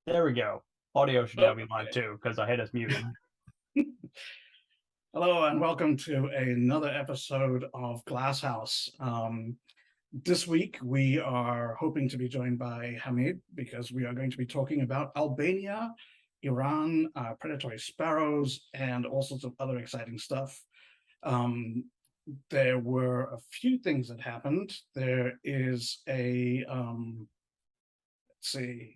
There we go. Audio should now be live too, because I had us muted. Hello and welcome to another episode of Glasshouse. This week we are hoping to be joined by Hamid because we are going to be talking about Albania, Iran, predatory sparrows, and all sorts of other exciting stuff. There were a few things that happened. There is a, let's see,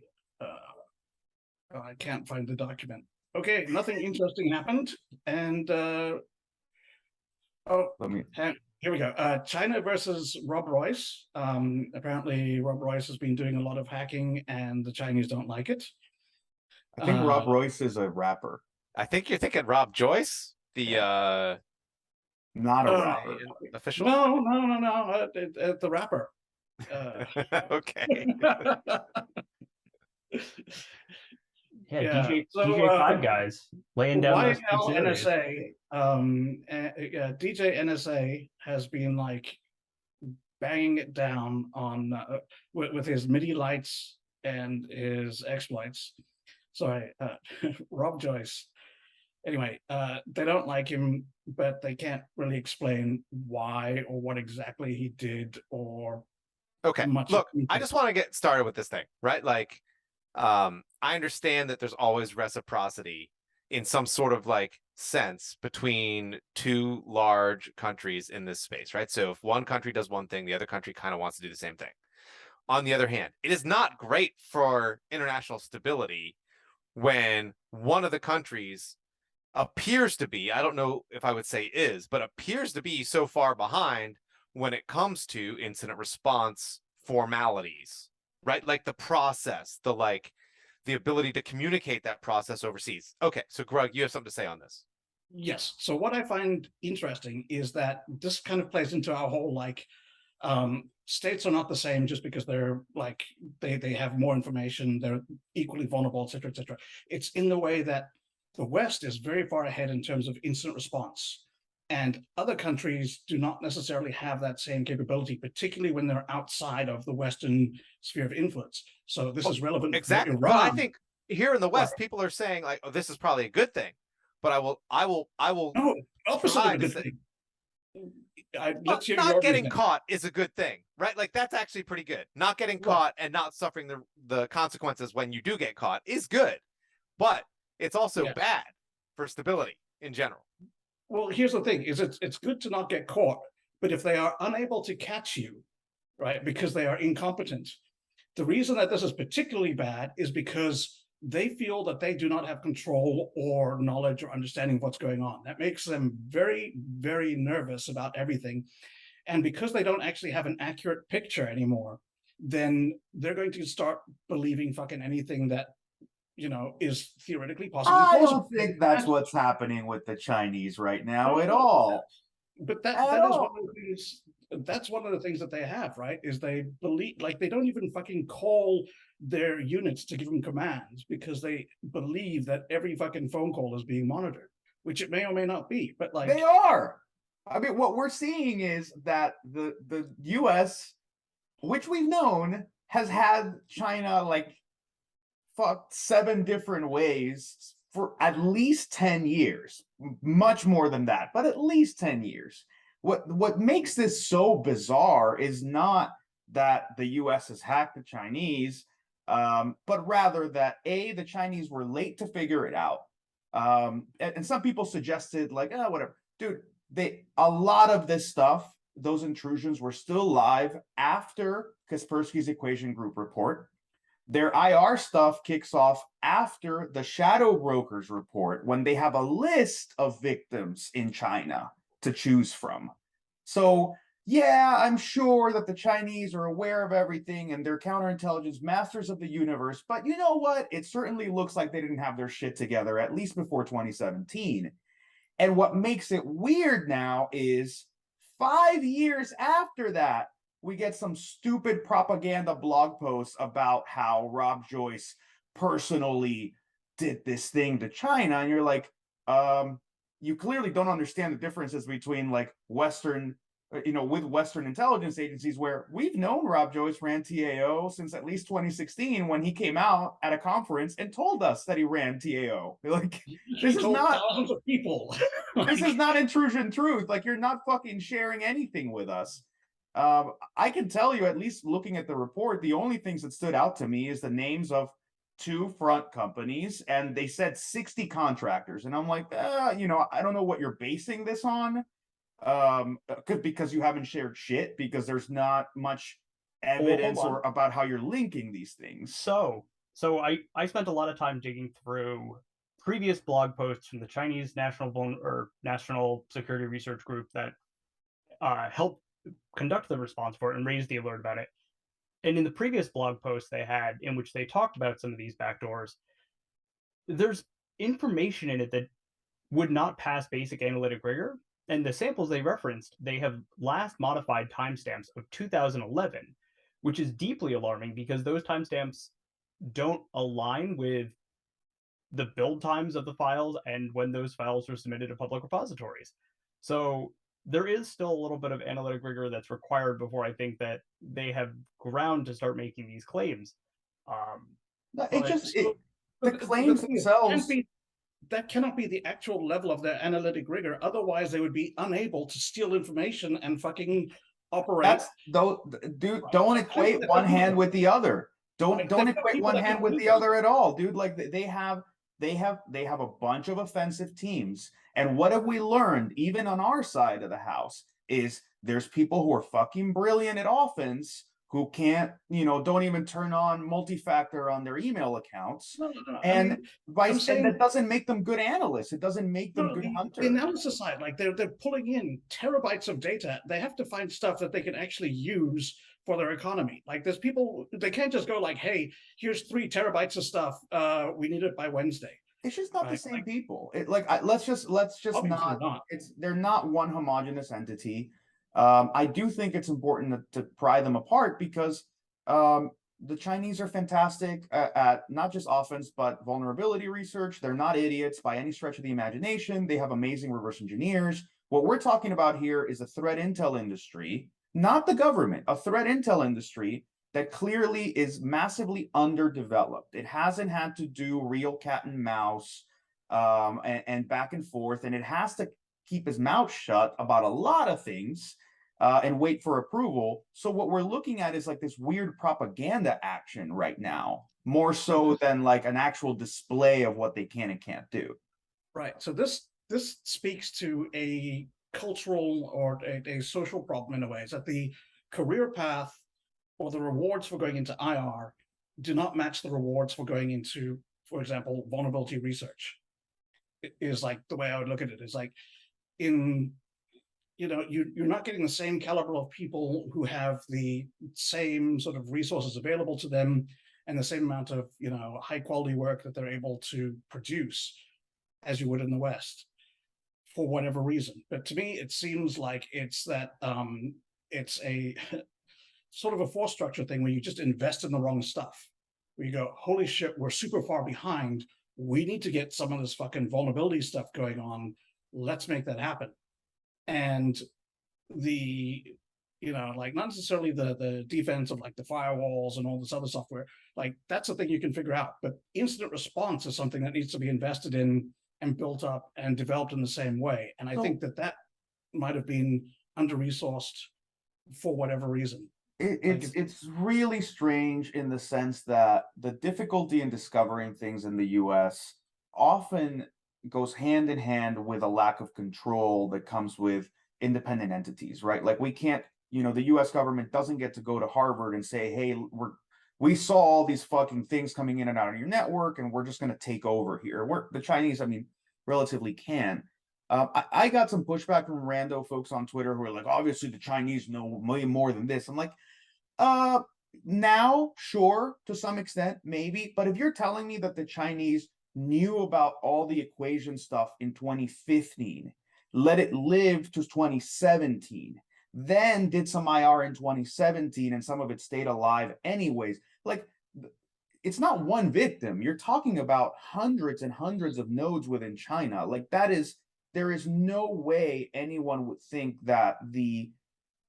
I can't find the document. Okay, nothing interesting happened. And here we go. China versus Rob Royce. Apparently, Rob Royce has been doing a lot of hacking, and the Chinese don't like it. I think Rob Royce is a rapper. I think you're thinking Rob Joyce, not a rapper. Official. No, the rapper. Okay. Yeah, DJ Five Guys laying down those NSA. DJ NSA has been like banging it down on with his MIDI lights and his exploits. Sorry, Rob Joyce. Anyway, they don't like him, but they can't really explain why or what exactly he did or. Okay, look, I just want to get started with this thing, right? Like, I understand that there's always reciprocity in some sort of like sense between two large countries in this space, right? So if one country does one thing, the other country kind of wants to do the same thing. On the other hand, it is not great for international stability when one of the countries appears to be, I don't know if I would say is, but appears to be so far behind when it comes to incident response formalities, right? Like the process, the ability to communicate that process overseas. Okay, so Greg, you have something to say on this. Yes. So what I find interesting is that this kind of plays into our whole states are not the same just because they're like they have more information, they're equally vulnerable, et cetera. It's in the way that the West is very far ahead in terms of incident response. And other countries do not necessarily have that same capability, particularly when they're outside of the Western sphere of influence. So this is relevant. Exactly. But I think here in the West, people are saying like, "Oh, this is probably a good thing," but I will. No, opposite of a good thing. Not getting caught is a good thing, right? Like that's actually pretty good. Not getting caught and not suffering the consequences when you do get caught is good, but it's also bad for stability in general. Well, here's the thing: is it's good to not get caught, but if they are unable to catch you, right, because they are incompetent, the reason that this is particularly bad is because they feel that they do not have control or knowledge or understanding of what's going on. That makes them very, very nervous about everything, and because they don't actually have an accurate picture anymore, then they're going to start believing fucking anything that is theoretically possible. I don't think that's what's happening with the Chinese right now at all. But that is one of the things. That's one of the things that they have, right? Is they believe, like, they don't even fucking call their units to give them commands because they believe that every fucking phone call is being monitored, which it may or may not be. But like they are. I mean, what we're seeing is that the U.S., which we've known, has had China like fucked 7 different ways for at least 10 years, much more than that, but at least 10 years. What makes this so bizarre is not that the US has hacked the Chinese, but rather that the Chinese were late to figure it out. And some people suggested like, whatever. Dude, a lot of this stuff, those intrusions were still live after Kaspersky's Equation Group report. Their IR stuff kicks off after the shadow brokers report when they have a list of victims in China to choose from. So, yeah, I'm sure that the Chinese are aware of everything and they're counterintelligence masters of the universe. But you know what? It certainly looks like they didn't have their shit together, at least before 2017. And what makes it weird now is 5 years after that, we get some stupid propaganda blog posts about how Rob Joyce personally did this thing to China. And you're like, you clearly don't understand the differences between like Western with Western intelligence agencies, where we've known Rob Joyce ran TAO since at least 2016 when he came out at a conference and told us that he ran TAO. Like, this is not thousands of people. this is not intrusion truth. Like, you're not fucking sharing anything with us. I can tell you, at least looking at the report, the only things that stood out to me is the names of 2 front companies, and they said 60 contractors. And I'm like, I don't know what you're basing this on. Because you haven't shared shit, because there's not much evidence or about how you're linking these things. So I spent a lot of time digging through previous blog posts from the Chinese National Security Research Group that helped conduct the response for it and raise the alert about it. And in the previous blog post they had, in which they talked about some of these backdoors, there's information in it that would not pass basic analytic rigor. And the samples they referenced, they have last modified timestamps of 2011, which is deeply alarming because those timestamps don't align with the build times of the files and when those files were submitted to public repositories. So there is still a little bit of analytic rigor that's required before I think that they have ground to start making these claims. The claims themselves. That cannot be the actual level of their analytic rigor. Otherwise, they would be unable to steal information and fucking operate. Don't equate one hand with the other. Don't equate one hand with the other at all, dude. Like, they have a bunch of offensive teams. And what have we learned, even on our side of the house, is there's people who are fucking brilliant at offense who can't, don't even turn on multi-factor on their email accounts. And that doesn't make them good analysts. It doesn't make them good hunters. The analysis side, like they're pulling in terabytes of data. They have to find stuff that they can actually use for their economy. Like, there's people, they can't just go like, hey, here's 3 terabytes of stuff. We need it by Wednesday. It's just not the same people. Let's just not. They're not one homogenous entity. I do think it's important to pry them apart, because the Chinese are fantastic at not just offense, but vulnerability research. They're not idiots by any stretch of the imagination. They have amazing reverse engineers. What we're talking about here is a threat intel industry, not the government, a threat intel industry that clearly is massively underdeveloped. It hasn't had to do real cat and mouse and back and forth, and it has to keep his mouth shut about a lot of things and wait for approval. So what we're looking at is like this weird propaganda action right now, more so than like an actual display of what they can and can't do. Right. So this speaks to a cultural or a social problem in a way, is that the career path or the rewards for going into IR do not match the rewards for going into, for example, vulnerability research. It is like the way I would look at it is like, you're not getting the same caliber of people who have the same sort of resources available to them and the same amount of, high quality work that they're able to produce as you would in the West, for whatever reason. But to me, it seems like it's that it's a sort of a force structure thing where you just invest in the wrong stuff. Where you go, holy shit, we're super far behind. We need to get some of this fucking vulnerability stuff going on. Let's make that happen. And not necessarily the defense of like the firewalls and all this other software, like that's the thing you can figure out. But incident response is something that needs to be invested in and built up and developed in the same way. And I think that might have been under-resourced for whatever reason. It's really strange in the sense that the difficulty in discovering things in the US often goes hand in hand with a lack of control that comes with independent entities, right? Like, we can't, the US government doesn't get to go to Harvard and say, hey, we saw all these fucking things coming in and out of your network, and we're just going to take over here. The Chinese, relatively can. I got some pushback from rando folks on Twitter who are like, obviously the Chinese know way more than this. I'm like, now, sure, to some extent, maybe. But if you're telling me that the Chinese knew about all the equation stuff in 2015, let it live to 2017, then did some IR in 2017, and some of it stayed alive anyways. Like, it's not one victim. You're talking about hundreds and hundreds of nodes within China. Like, there is no way anyone would think that the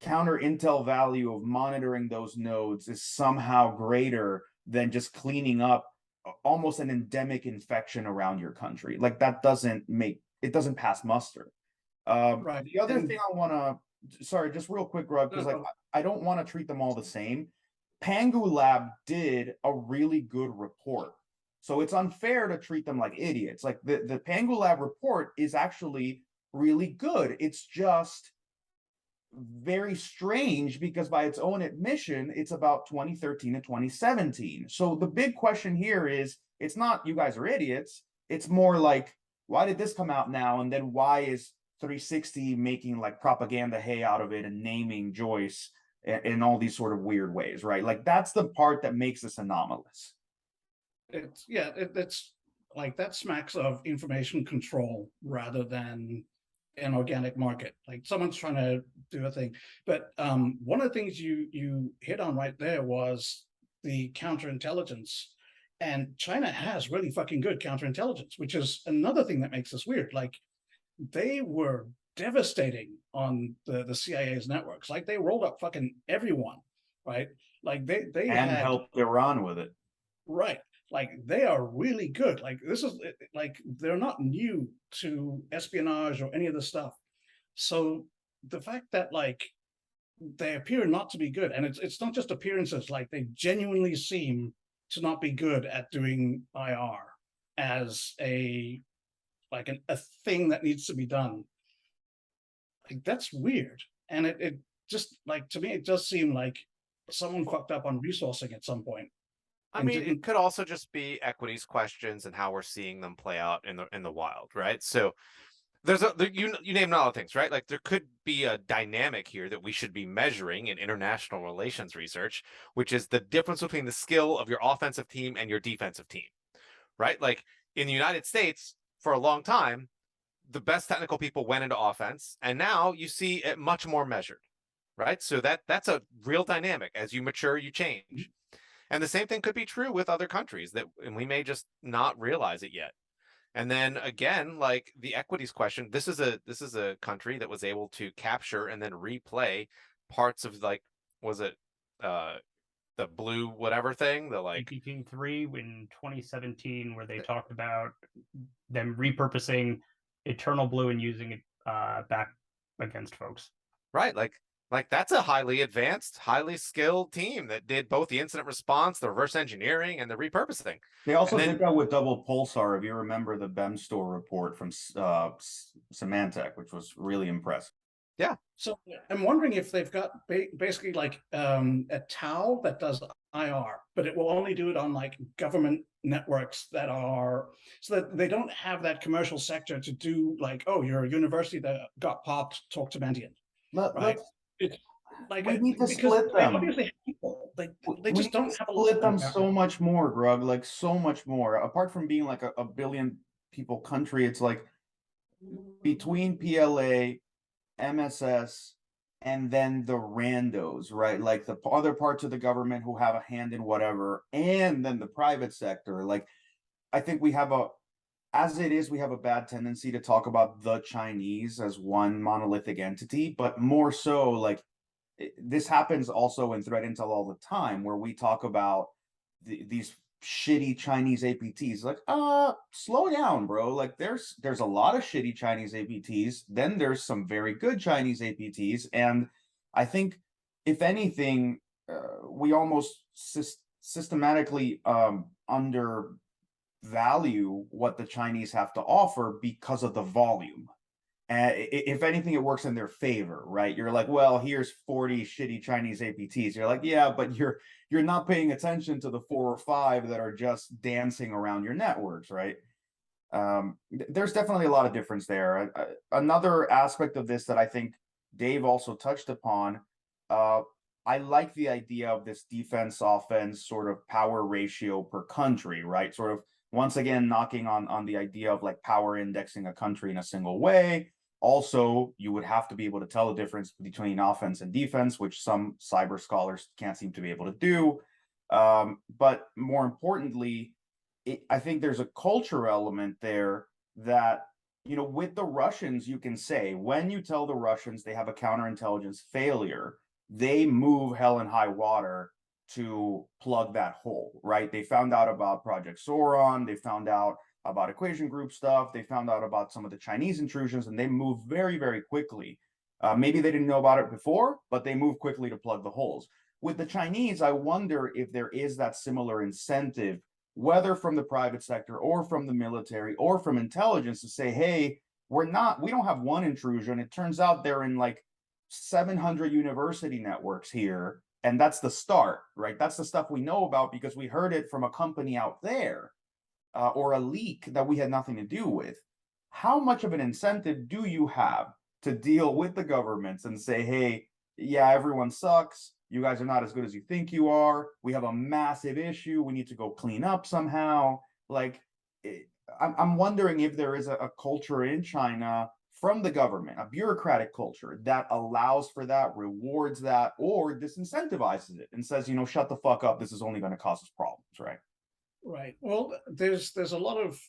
counter intel value of monitoring those nodes is somehow greater than just cleaning up almost an endemic infection around your country. Like that doesn't pass muster. Right. The other thing I want to, sorry, just real quick, Grug, because No, like I don't want to treat them all the same. Pangu Lab did a really good report, so it's unfair to treat them like idiots. Like the Pangu Lab report is actually really good. It's just very strange because by its own admission, it's about 2013 to 2017. So the big question here is, it's not you guys are idiots. It's more like, why did this come out now? And then why is 360 making like propaganda hay out of it and naming Joyce in all these sort of weird ways, right? Like that's the part that makes this anomalous. It's like that smacks of information control rather than an organic market. Like someone's trying to do a thing. But one of the things you hit on right there was the counterintelligence. And China has really fucking good counterintelligence, which is another thing that makes this weird. Like they were devastating on the CIA's networks. Like they rolled up fucking everyone, right? Like they and had helped Iran with it. Right. Like they are really good. Like this is like they're not new to espionage or any of this stuff. So the fact that like they appear not to be good, and it's not just appearances, like they genuinely seem to not be good at doing IR as a thing that needs to be done. Like that's weird. And it just like to me it does seem like someone fucked up on resourcing at some point. I mean, it could also just be equities questions and how we're seeing them play out in the wild, right? So you named all the things, right? Like there could be a dynamic here that we should be measuring in international relations research, which is the difference between the skill of your offensive team and your defensive team, right? Like in the United States, for a long time, the best technical people went into offense, and now you see it much more measured, right? So that's a real dynamic. As you mature, you change. And the same thing could be true with other countries and we may just not realize it yet. And then again, like the equities question, this is a country that was able to capture and then replay parts of like, was it the blue whatever thing, the like APT3 in 2017, where they talked about them repurposing Eternal Blue and using it back against folks. Right, like that's a highly advanced, highly skilled team that did both the incident response, the reverse engineering, and the repurposing. They also did that with double pulsar, if you remember the BEM store report from Symantec, which was really impressive. Yeah. So I'm wondering if they've got basically like a TAO that does IR, but it will only do it on like government networks that are, so that they don't have that commercial sector to do like, oh, you're a university that got popped, talk to Mandiant. Right? It's like we need to split them. Obviously have people, they just don't have a split them so much more, Grug, like so much more. Apart from being like a billion people country, it's like between PLA, MSS, and then the randos, right? Like the other parts of the government who have a hand in whatever, and then the private sector. Like I think we have as it is, we have a bad tendency to talk about the Chinese as one monolithic entity, but more so like this happens also in threat intel all the time, where we talk about these shitty Chinese APTs. Like, slow down, bro. Like there's a lot of shitty Chinese APTs. Then there's some very good Chinese APTs. And I think if anything, we almost systematically undervalue what the Chinese have to offer because of the volume. And if anything, it works in their favor, right? You're like, well, here's 40 shitty Chinese APTs. You're like, yeah, but you're not paying attention to the 4 or 5 that are just dancing around your networks, right? There's definitely a lot of difference there. Another aspect of this that I think Dave also touched upon, I like the idea of this defense offense sort of power ratio per country, right? Sort of once again knocking on the idea of like power indexing a country in a single way. Also, you would have to be able to tell the difference between offense and defense, which some cyber scholars can't seem to be able to do. But more importantly, I think there's a culture element there that with the Russians, you can say when you tell the Russians they have a counterintelligence failure, they move hell and high water to plug that hole, right? They found out about Project Sauron, they found out about equation group stuff, they found out about some of the Chinese intrusions, and they moved very, very quickly. Maybe they didn't know about it before, but they moved quickly to plug the holes. With the Chinese, I wonder if there is that similar incentive, whether from the private sector or from the military or from intelligence, to say, hey, we don't have one intrusion. It turns out they're in like 700 university networks here. And that's the start, right? That's the stuff we know about because we heard it from a company out there, or a leak that we had nothing to do with. How much of an incentive do you have to deal with the governments and say, hey, yeah, everyone sucks. You guys are not as good as you think you are. We have a massive issue. We need to go clean up somehow. Like, I'm wondering if there is a culture in China from the government, a bureaucratic culture that allows for that, rewards that, or disincentivizes it and says, shut the fuck up. This is only going to cause us problems, right? Right. Well, there's a lot of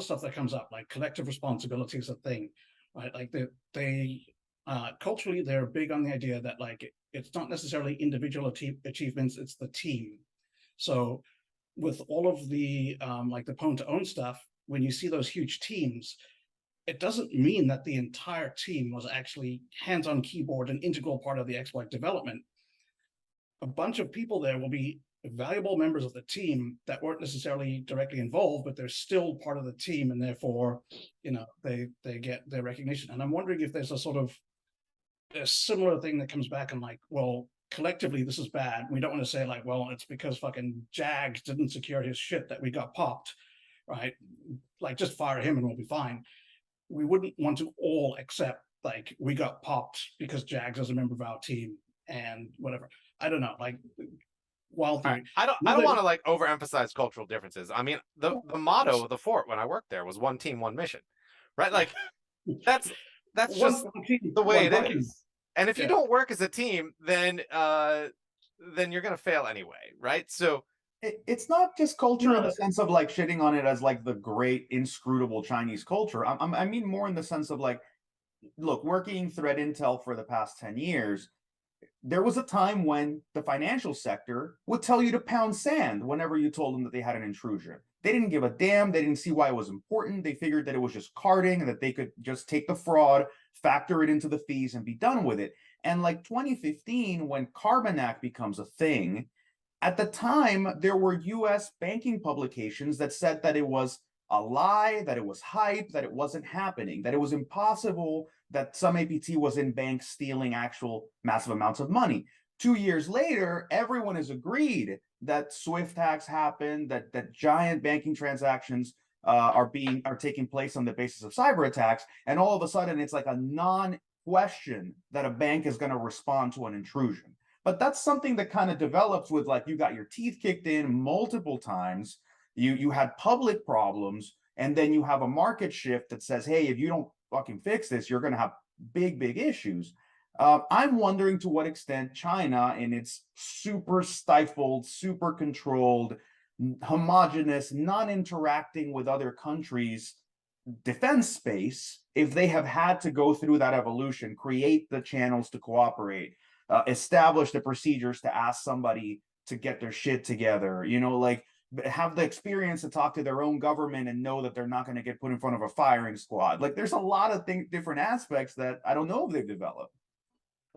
stuff that comes up, like collective responsibility is a thing, right? Like they culturally they're big on the idea that like it's not necessarily individual achievements, it's the team. So with all of the like the pwn to own stuff, when you see those huge teams, it doesn't mean that the entire team was actually hands-on keyboard, an integral part of the exploit development. A bunch of people there will be valuable members of the team that weren't necessarily directly involved, but they're still part of the team, and therefore, they get their recognition. And I'm wondering if there's a similar thing that comes back and like, well, collectively this is bad. We don't want to say like, well, it's because fucking Jags didn't secure his shit that we got popped, right? Like, just fire him and we'll be fine. We wouldn't want to all accept like we got popped because Jags is a member of our team and whatever. I don't know, like wild theory. I don't want to like overemphasize cultural differences. I mean, the motto of the fort when I worked there was one team, one mission, right? Like that's just the way it is. And if you don't work as a team, then you're gonna fail anyway, right? So it's not just culture in the sense of like shitting on it as like the great inscrutable Chinese culture. I mean more in the sense of like, look, working threat intel for the past 10 years, there was a time when the financial sector would tell you to pound sand whenever you told them that they had an intrusion. They didn't give a damn. They didn't see why it was important. They figured that it was just carding and that they could just take the fraud, factor it into the fees, and be done with it. And like 2015, when Carbon Act becomes a thing, at the time, there were US banking publications that said that it was a lie, that it was hype, that it wasn't happening, that it was impossible, that some APT was in banks stealing actual massive amounts of money. 2 years later, everyone has agreed that Swift hacks happened, that giant banking transactions are taking place on the basis of cyber attacks, and all of a sudden it's like a non-question that a bank is going to respond to an intrusion. But that's something that kind of develops with like you got your teeth kicked in multiple times, you had public problems, and then you have a market shift that says, hey, if you don't fucking fix this, you're going to have big issues. I'm wondering to what extent China, in its super stifled, super controlled, homogenous, non-interacting with other countries defense space, if they have had to go through that evolution, create the channels to cooperate, establish the procedures to ask somebody to get their shit together, like have the experience to talk to their own government and know that they're not going to get put in front of a firing squad. Like there's a lot of different aspects that I don't know if they've developed.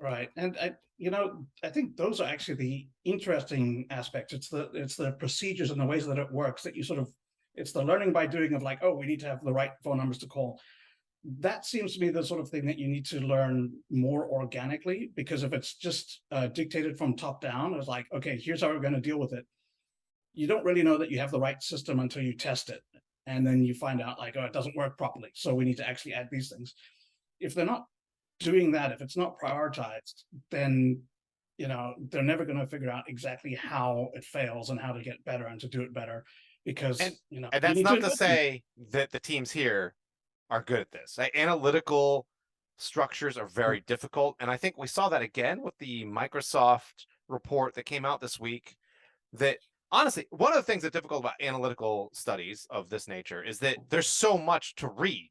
Right. And I think those are actually the interesting aspects. It's the procedures and the ways that it works that it's the learning by doing of like, oh, we need to have the right phone numbers to call. That seems to be the sort of thing that you need to learn more organically, because if it's just dictated from top down, it's like, okay, here's how we're going to deal with it. You don't really know that you have the right system until you test it. And then you find out like, oh, it doesn't work properly. So we need to actually add these things. If they're not doing that, if it's not prioritized, then, they're never going to figure out exactly how it fails and how to get better and to do it better. Because, and that's not to say that the teams here are good at this. Analytical structures are very difficult. And I think we saw that again with the Microsoft report that came out this week, that honestly, one of the things that's difficult about analytical studies of this nature is that there's so much to read.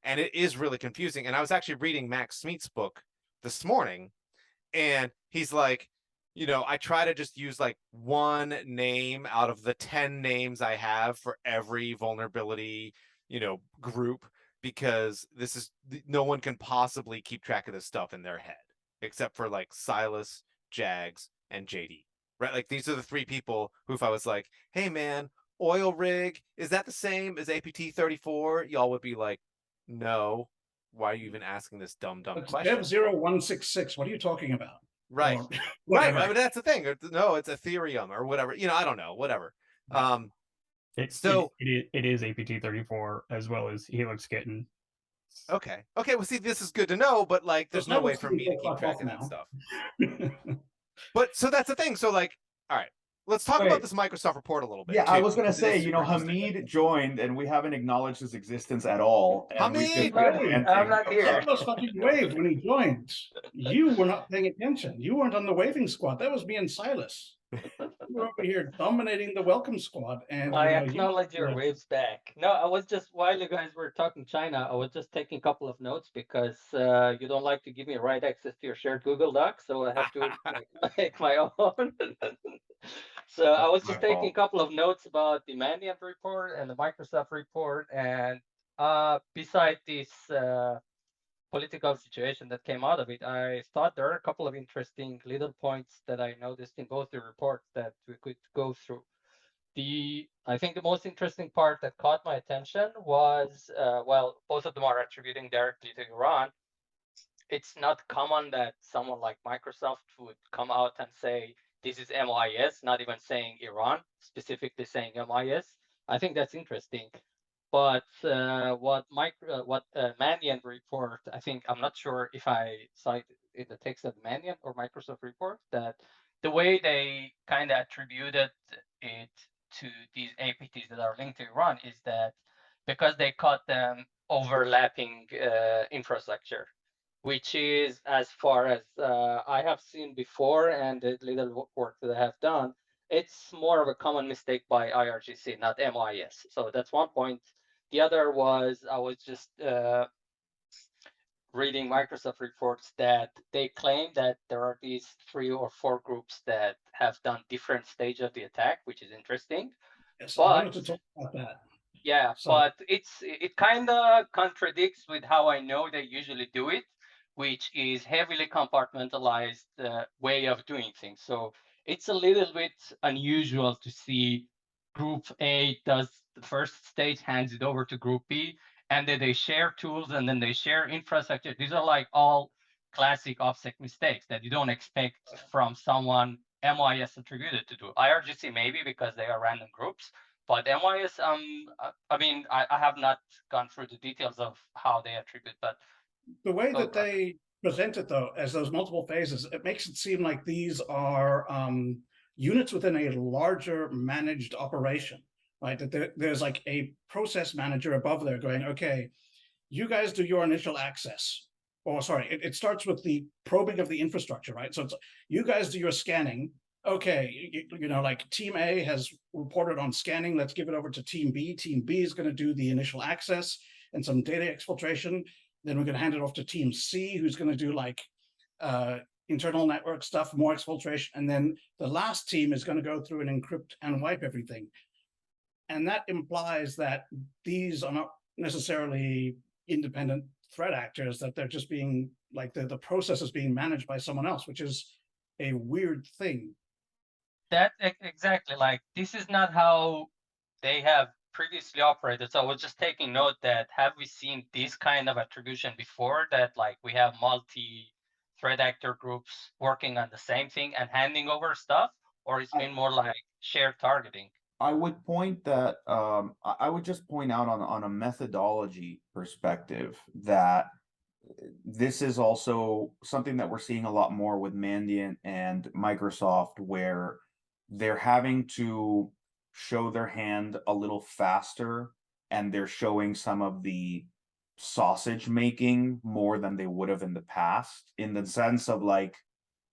and it is really confusing. And I was actually reading Max Smeet's book this morning, and he's like, you know, I try to just use like one name out of the 10 names I have for every vulnerability, you know, group, because this is, no one can possibly keep track of this stuff in their head, except for like Silas, Jags, and JD, right? Like these are the three people who, if I was like, hey man, oil rig, is that the same as APT 34? Y'all would be like, no. Why are you even asking this dumb It's question? Dev 0166. What are you talking about? Right. Or Right. whatever. I mean, that's the thing. No, it's Ethereum or whatever. You know, I don't know. Whatever. So it is APT 34 as well as Helix Kitten. okay. Well, see, this is good to know, but like, there's no way for me to keep track of that now. stuff. But so that's the thing. So like, all right, let's talk about Wait. this Microsoft report a little bit. Yeah, I too, was gonna because it say, is you know, super interesting. Hamid joined and we haven't acknowledged his existence at all. And we've just been Hamid! ranting. I'm not here. Carlos fucking waved when he joined. You were not paying attention. You weren't on the waving squad. That was me and Silas. You were over here dominating the welcome squad, and I you know, acknowledge your waves back. No, I was just, while you guys were talking China, I was just taking a couple of notes because you don't like to give me right access to your shared Google Doc, so I have to make my own. So I was just taking a couple of notes about the Mandiant report and the Microsoft report, and beside this political situation that came out of it, I thought there are a couple of interesting little points that I noticed in both the reports that we could go through. I think the most interesting part that caught my attention was, well, both of them are attributing directly to Iran. It's not common that someone like Microsoft would come out and say, this is MIS, not even saying Iran, specifically saying MIS. I think that's interesting. But what Mandiant report, I think, I'm not sure if I saw it in the text of Mandiant or Microsoft report, that the way they kind of attributed it to these APTs that are linked to Iran is that because they caught them overlapping infrastructure, which is, as far as I have seen before and the little work that I have done, it's more of a common mistake by IRGC, not MIS. So that's one point. The other was, I was just reading Microsoft reports that they claim that there are these 3 or 4 groups that have done different stage of the attack, which is interesting. yes, but, I wanted to talk about that. Yeah, so, but it kind of contradicts with how I know they usually do it, which is heavily compartmentalized way of doing things. So it's a little bit unusual to see Group A does the first stage, hands it over to Group B, and then they share tools and then they share infrastructure. These are like all classic OPSEC mistakes that you don't expect from someone MIS attributed to do. IRGC maybe because they are random groups, but MIS, I mean, I have not gone through the details of how they attribute, but the way that they present it, though, as those multiple phases, it makes it seem like these are units within a larger managed operation, right? That there's like a process manager above there going, okay, you guys do your initial access. Or sorry, it starts with the probing of the infrastructure, right? So it's, you guys do your scanning. Okay, you know, like team A has reported on scanning. Let's give it over to team B. Team B is going to do the initial access and some data exfiltration. Then we're going to hand it off to team C, who's going to do like internal network stuff, more exfiltration. And then the last team is going to go through and encrypt and wipe everything. And that implies that these are not necessarily independent threat actors, that they're just being like the process is being managed by someone else, which is a weird thing. That exactly, like this is not how they have previously operated. So I was just taking note that have we seen this kind of attribution before, that like we have multi threat actor groups working on the same thing and handing over stuff, or it's been more like shared targeting? I would point that I would just point out on a methodology perspective that this is also something that we're seeing a lot more with Mandiant and Microsoft, where they're having to show their hand a little faster, and they're showing some of the sausage making more than they would have in the past, in the sense of like,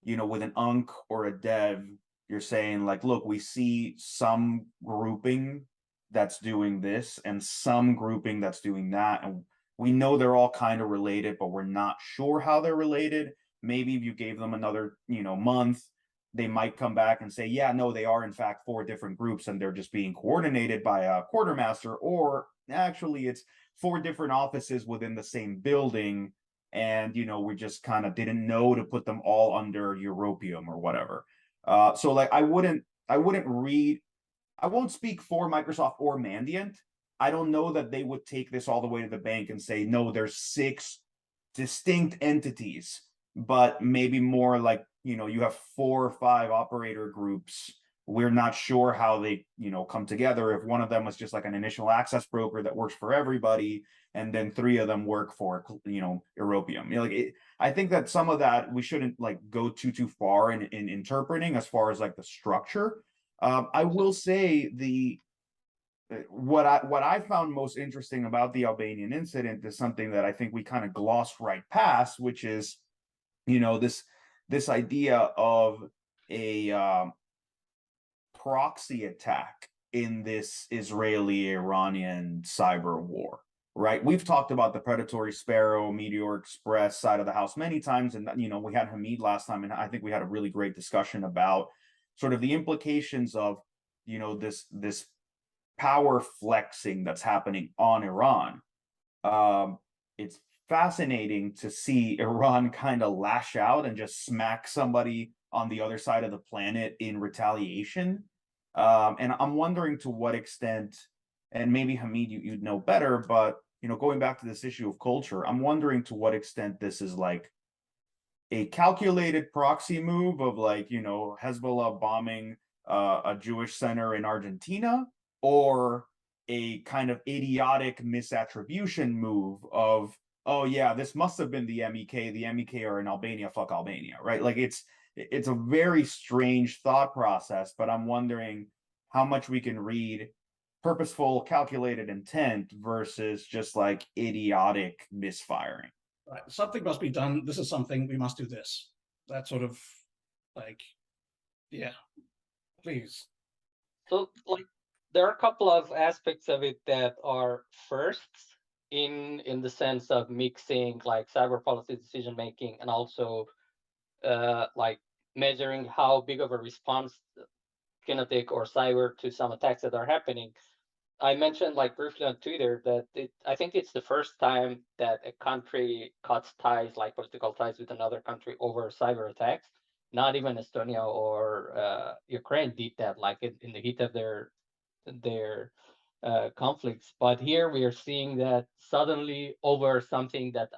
you know, with an UNC or a dev, you're saying like, look, we see some grouping that's doing this and some grouping that's doing that, and we know they're all kind of related, but we're not sure how they're related. Maybe if you gave them another, month, they might come back and say, yeah, no, they are in fact 4 different groups and they're just being coordinated by a quartermaster, or actually it's 4 different offices within the same building. And, we just kind of didn't know to put them all under Europium or whatever. So like, I won't speak for Microsoft or Mandiant. I don't know that they would take this all the way to the bank and say, no, there's 6 distinct entities, but maybe more like, you have 4 or 5 operator groups. We're not sure how they, come together. If one of them was just like an initial access broker that works for everybody, and then 3 of them work for, Europium. I think that some of that we shouldn't like go too far in interpreting as far as like the structure. I will say what I found most interesting about the Albanian incident is something that I think we kind of glossed right past, which is, this idea of a proxy attack in this Israeli-Iranian cyber war, right? We've talked about the predatory Sparrow, Meteor Express side of the house many times, and we had Hamid last time, and I think we had a really great discussion about sort of the implications of this power flexing that's happening on Iran. It's fascinating to see Iran kind of lash out and just smack somebody on the other side of the planet in retaliation. And I'm wondering to what extent, and maybe Hamid, you'd know better, but going back to this issue of culture, I'm wondering to what extent this is like a calculated proxy move of like, Hezbollah bombing a Jewish center in Argentina, or a kind of idiotic misattribution move of, oh yeah, this must have been the MEK are in Albania, fuck Albania, right? Like it's a very strange thought process, but I'm wondering how much we can read purposeful, calculated intent versus just like idiotic misfiring. Right. Something must be done. This is something we must do this. That sort of like, yeah, please. So like there are a couple of aspects of it that are firsts in the sense of mixing like cyber policy decision making and also like measuring how big of a response kinetic or cyber to some attacks that are happening. I mentioned like briefly on Twitter that I think it's the first time that a country cuts ties, like political ties with another country over cyber attacks. Not even Estonia or Ukraine did that, like in the heat of their conflicts. But here we are seeing that suddenly over something that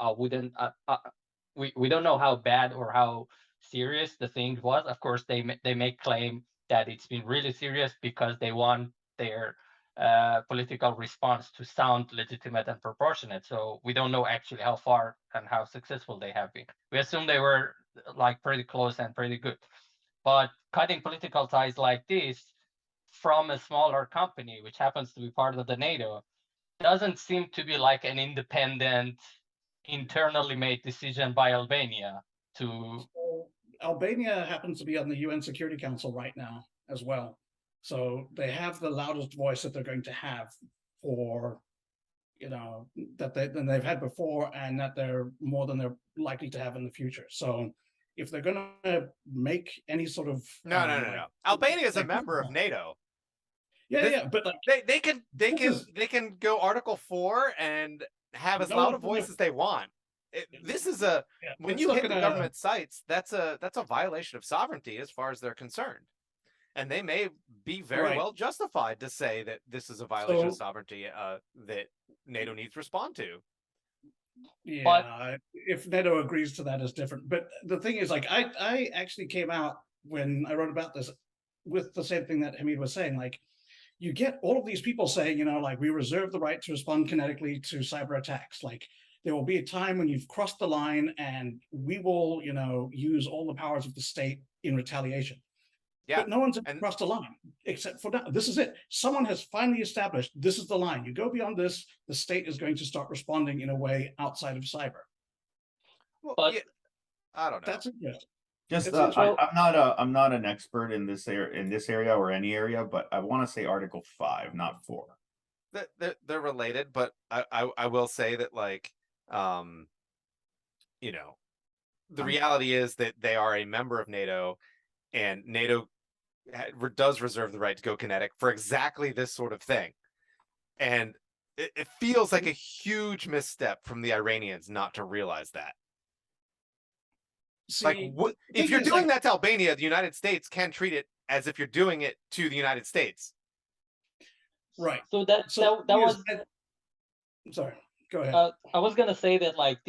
we don't know how bad or how serious the thing was. Of course, they may claim that it's been really serious because they want their political response to sound legitimate and proportionate. So we don't know actually how far and how successful they have been. We assume they were like pretty close and pretty good. But cutting political ties like this from a smaller company, which happens to be part of the NATO, doesn't seem to be like an independent, internally made decision by Albania to. So Albania happens to be on the UN Security Council right now as well. So they have the loudest voice that they're going to have for, that than they've had before, and that they're more than they're likely to have in the future. So if they're going to make any sort of no. Albania is a member of NATO. Yeah, but like they can go Article 4 and have as loud a voice as they want. When you hit the government sites, that's a violation of sovereignty as far as they're concerned, and they may be very well justified to say that this is a violation of sovereignty that NATO needs to respond to. Yeah, but if NATO agrees to that is different. But the thing is, like, I actually came out when I wrote about this with the same thing that Hamid was saying. Like, you get all of these people saying, like, we reserve the right to respond kinetically to cyber attacks. Like, there will be a time when you've crossed the line and we will, use all the powers of the state in retaliation. Yeah. But no one's crossed the line except for now. This is it. Someone has finally established this is the line. You go beyond this, the state is going to start responding in a way outside of cyber. Well, I don't know. That's it. Yeah. Just I'm not an expert in this area or any area, but I want to say Article 5, not 4. they're related, but I will say that like you know, the reality is that they are a member of NATO, and NATO does reserve the right to go kinetic for exactly this sort of thing. And it feels like a huge misstep from the Iranians not to realize that. See, Like, if you're doing that to Albania, the United States can treat it as if you're doing it to the United States. Right. So that was. I'm sorry. Go ahead. I was gonna say that like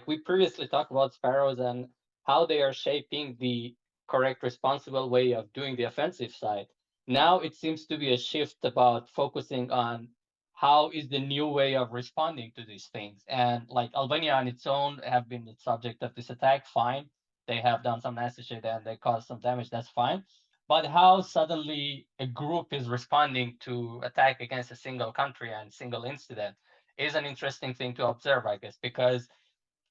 we previously talked about sparrows and how they are shaping the correct, responsible way of doing the offensive side. Now it seems to be a shift about focusing on how is the new way of responding to these things. And like Albania on its own have been the subject of this attack, fine. They have done some nasty shit and they caused some damage, that's fine. But how suddenly a group is responding to attack against a single country and single incident is an interesting thing to observe, I guess, because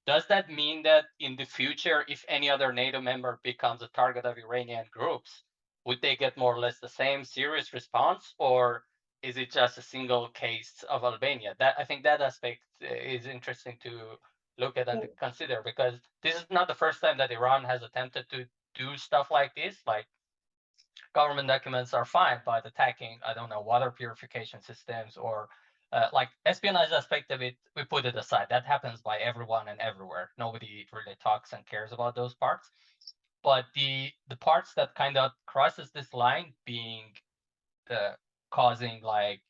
does that mean that in the future, if any other NATO member becomes a target of Iranian groups, would they get more or less the same serious response, or is it just a single case of Albania? That I think that aspect is interesting to look at and to consider, because this is not the first time that Iran has attempted to do stuff like this. Like government documents are fine, but attacking, I don't know, water purification systems or like espionage aspect of it, we put it aside. That happens by everyone and everywhere. Nobody really talks and cares about those parts. But the parts that kind of crosses this line, being causing like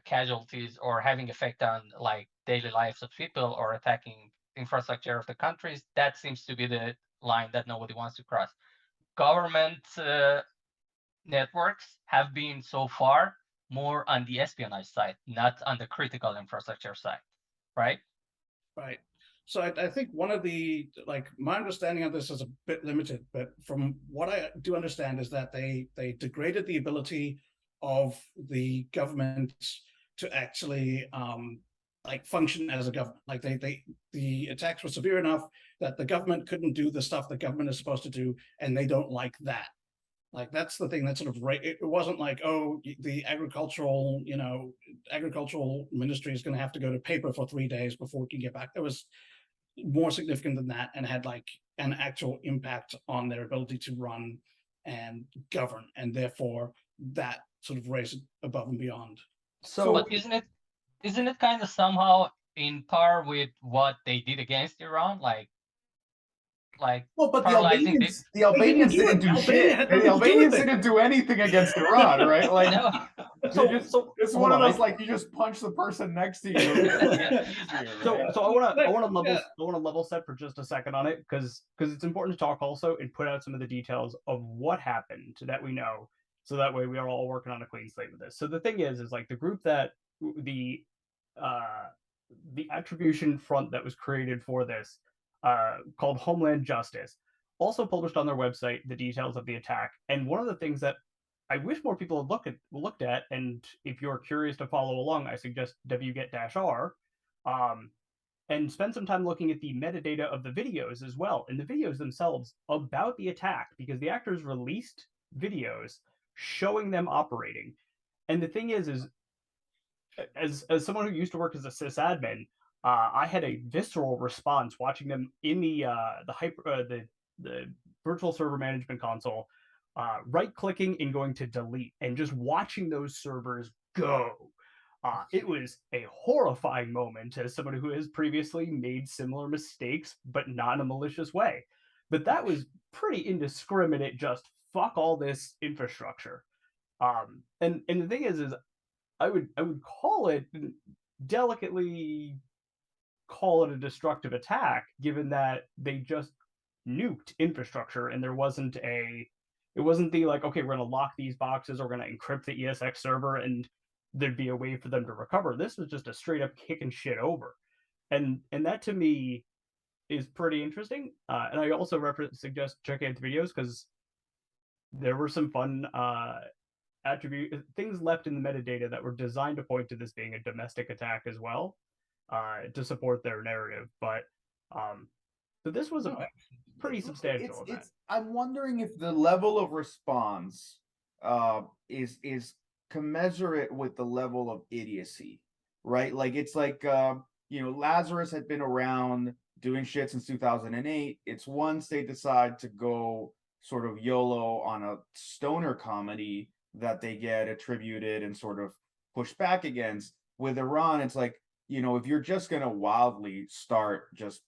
casualties or having effect on like daily lives of people or attacking infrastructure of the countries, that seems to be the line that nobody wants to cross. Government networks have been so far more on the espionage side, not on the critical infrastructure side, right? Right. So I think one of the, like, my understanding of this is a bit limited, but from what I do understand is that they degraded the ability of the government to actually like function as a government. Like the attacks were severe enough that the government couldn't do the stuff the government is supposed to do, and they don't like that. Like that's the thing that sort of it wasn't like, oh, the agricultural ministry is going to have to go to paper for 3 days before we can get back. It was more significant than that and had like an actual impact on their ability to run and govern, and therefore that sort of raised it above and beyond. So, but isn't it kind of somehow in par with what they did against Iran, like well, but the paralyzing Albanians didn't do shit. The Albanians didn't do anything against Iran, right? Like, No. it's one of those like you just punch the person next to you. So I want to level set for just a second on it, because it's important to talk also and put out some of the details of what happened that we know, so that way we are all working on a clean slate with this. So the thing is like the group that the attribution front that was created for this, called Homeland Justice, also published on their website the details of the attack. And one of the things that I wish more people had looked at, and if you're curious to follow along, I suggest wget-r, and spend some time looking at the metadata of the videos as well, and the videos themselves about the attack, because the actors released videos showing them operating. And the thing is as someone who used to work as a sysadmin, I had a visceral response watching them in the virtual server management console, right-clicking and going to delete, and just watching those servers go. It was a horrifying moment as someone who has previously made similar mistakes, but not in a malicious way. But that was pretty indiscriminate, just fuck all this infrastructure. And the thing is I would call it, delicately call it, a destructive attack, given that they just nuked infrastructure, and it wasn't the like, okay, we're going to lock these boxes, or we're going to encrypt the ESX server and there'd be a way for them to recover. This was just a straight up kicking shit over. And that to me is pretty interesting. And I also suggest checking out the videos, because there were some fun things left in the metadata that were designed to point to this being a domestic attack as well, to support their narrative. But this was a pretty substantial event. I'm wondering if the level of response is commensurate with the level of idiocy, right? Like it's like Lazarus had been around doing shit since 2008. It's once they decide to go sort of YOLO on a stoner comedy that they get attributed and sort of pushed back against. With Iran, it's like, if you're just gonna wildly start just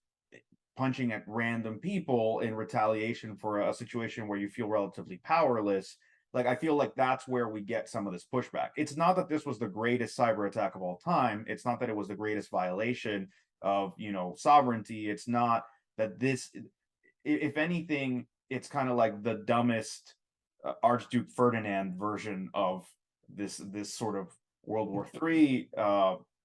punching at random people in retaliation for a situation where you feel relatively powerless, like I feel like that's where we get some of this pushback. It's not that this was the greatest cyber attack of all time. It's not that it was the greatest violation of sovereignty. It's not that this, if anything, it's kind of like the dumbest Archduke Ferdinand version of this sort of World War III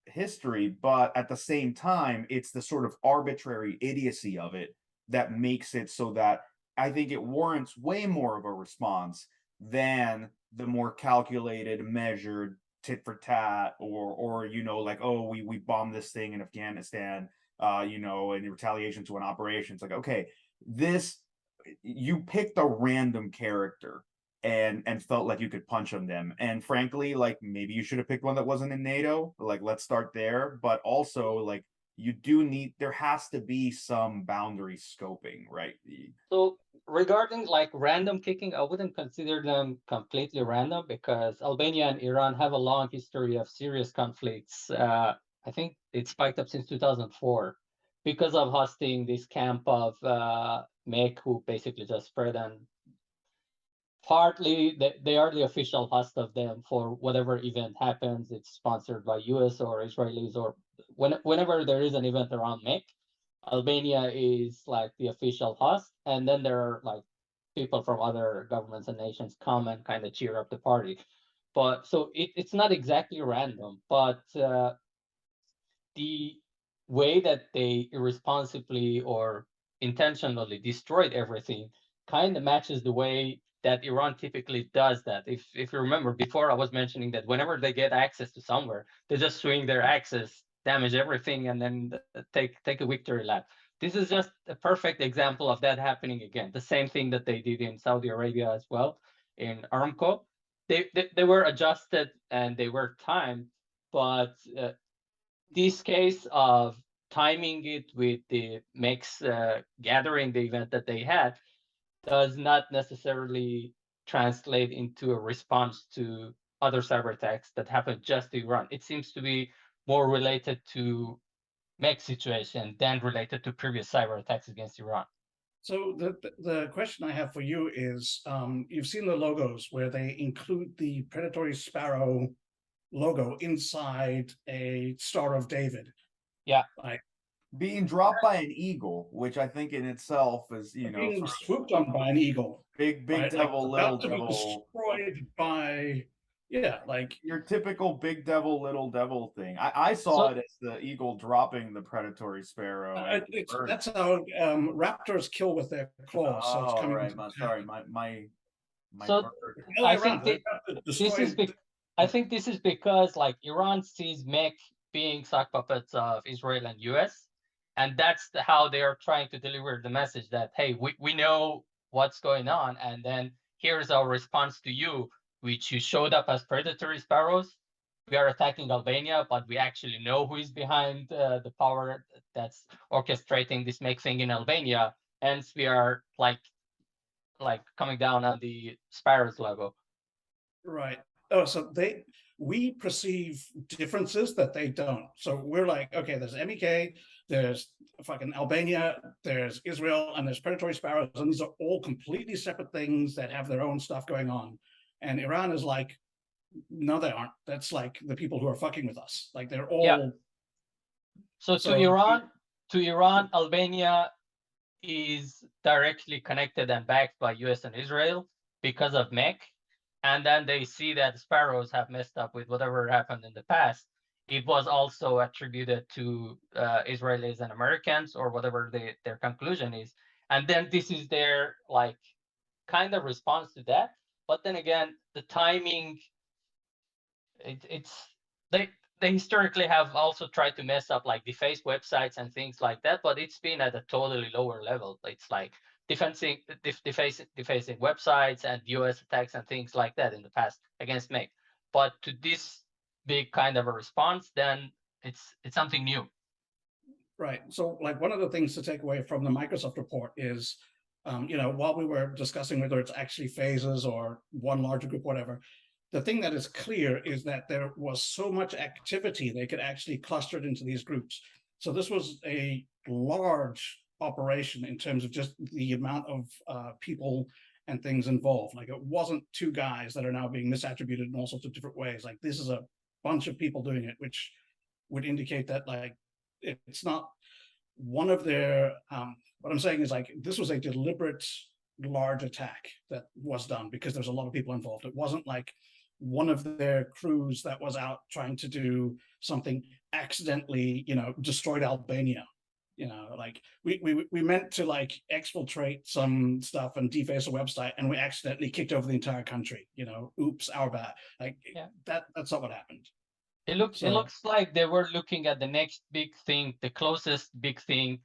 history, but at the same time, it's the sort of arbitrary idiocy of it that makes it so that I think it warrants way more of a response than the more calculated, measured tit for tat, or like, oh, we bombed this thing in Afghanistan, in retaliation to an operation. It's like, okay, you picked a random character and felt like you could punch on them. And frankly, like maybe you should have picked one that wasn't in NATO. Like, let's start there. But also, like, there has to be some boundary scoping, right? So regarding like random kicking, I wouldn't consider them completely random because Albania and Iran have a long history of serious conflicts. I think it spiked up since 2004 because of hosting this camp of MEC, who basically just spread, and partly they are the official host of them for whatever event happens. It's sponsored by US or Israelis, or whenever there is an event around MEC, Albania is like the official host, and then there are like people from other governments and nations come and kind of cheer up the party. But so it's not exactly random, but the way that they irresponsibly or intentionally destroyed everything kind of matches the way that Iran typically does that. If you remember before, I was mentioning that whenever they get access to somewhere, they just swing their axes, damage everything, and then take a victory lap. This is just a perfect example of that happening again. The same thing that they did in Saudi Arabia as well, in Aramco. They were adjusted and they were timed, but this case of timing it with the MEC's gathering, the event that they had, does not necessarily translate into a response to other cyber attacks that happened just in Iran. It seems to be more related to MEC situation than related to previous cyber attacks against Iran. So the question I have for you is, you've seen the logos where they include the predatory sparrow logo inside a Star of David. Yeah. Like being dropped by an eagle, which I think in itself is, being swooped on by an eagle. Big right? devil, like, little about to devil. be destroyed by, like your typical big devil, little devil thing. I saw it as the eagle dropping the predatory sparrow. That's how raptors kill with their claws. So it's coming. Right. Sorry, my so bird. I think this is because like Iran sees MEC being sock puppets of Israel and US, and that's how they are trying to deliver the message that, hey, we know what's going on, and then here's our response to you, which you showed up as predatory sparrows. We are attacking Albania, but we actually know who is behind the power that's orchestrating this MEC thing in Albania. Hence, we are like coming down on the sparrows logo. Right. Oh, so we perceive differences that they don't. So we're like, okay, there's MEK, there's fucking Albania, there's Israel, and there's predatory sparrows, and these are all completely separate things that have their own stuff going on. And Iran is like, no, they aren't. That's like the people who are fucking with us. Like they're all. Yeah. So to Iran, Albania is directly connected and backed by US and Israel because of MEC. And then they see that sparrows have messed up with whatever happened in the past. It was also attributed to Israelis and Americans, or whatever their conclusion is. And then this is their like kind of response to that. But then again, the timing, they historically have also tried to mess up like deface websites and things like that, but it's been at a totally lower level. It's like defacing websites and US attacks and things like that in the past against MEC. but to this big kind of a response, then it's something new. Right. So like one of the things to take away from the Microsoft report is, while we were discussing whether it's actually phases or one larger group, whatever, the thing that is clear is that there was so much activity, they could actually cluster it into these groups. So this was a large operation in terms of just the amount of people and things involved. Like it wasn't two guys that are now being misattributed in all sorts of different ways. Like this is a bunch of people doing it, which would indicate that like it's not one of their what I'm saying is like this was a deliberate large attack that was done because there's a lot of people involved. It wasn't like one of their crews that was out trying to do something accidentally, destroyed Albania. Like we meant to like exfiltrate some stuff and deface a website, and we accidentally kicked over the entire country. Oops, our bad. Like that's not what happened. It looks like they were looking at the next big thing, the closest big thing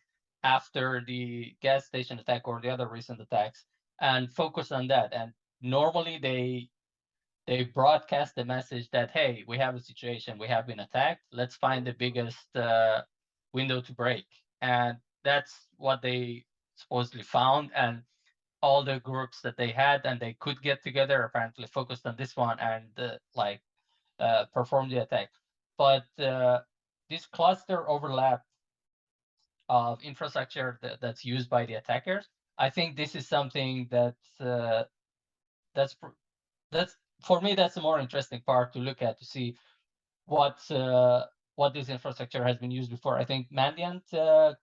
after the gas station attack or the other recent attacks, and focus on that. And normally they broadcast the message that, hey, we have a situation, we have been attacked, let's find the biggest window to break. And that's what they supposedly found. And all the groups that they had and they could get together apparently focused on this one and perform the attack. But this cluster overlap of infrastructure that's used by the attackers, I think this is something that's for me, that's the more interesting part to look at, to see what this infrastructure has been used before. I think Mandiant